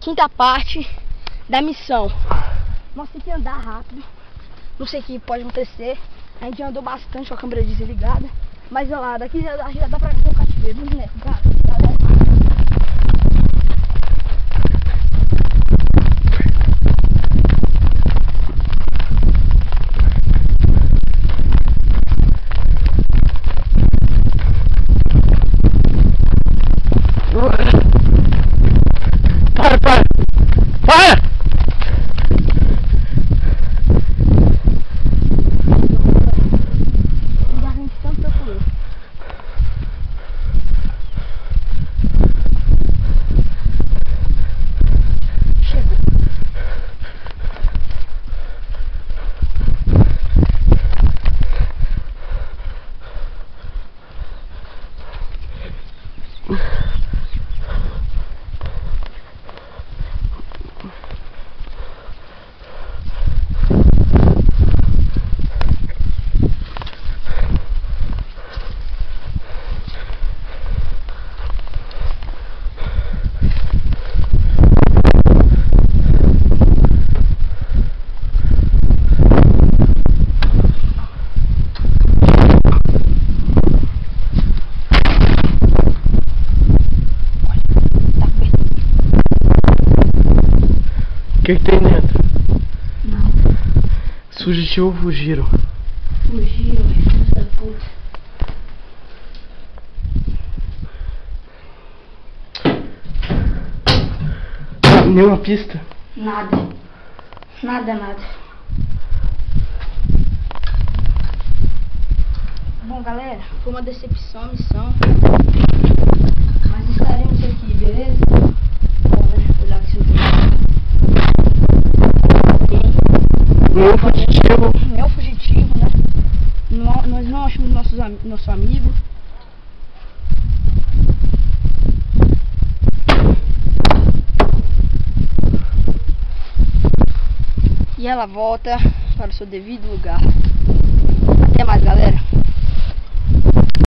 quinta parte da missão. Nós temos que andar rápido. Não sei o que pode acontecer. A gente andou bastante com a câmera desligada. Mas olha lá, daqui já dá pra ver o cativeiro, né? Cara. Para! A gente tanto procurou. Chegou. O que tem dentro? Nada. Os fugitivos fugiram. Fugiram, filhos da puta. Nenhuma pista? Nada. Nada. Bom, galera, foi uma decepção a missão. Mas estaremos aqui, beleza? Vamos olhar aqui Nenhum fugitivo. Nenhum fugitivo, né? Nós não achamos nosso amigo. E ela volta para o seu devido lugar. Até mais, galera.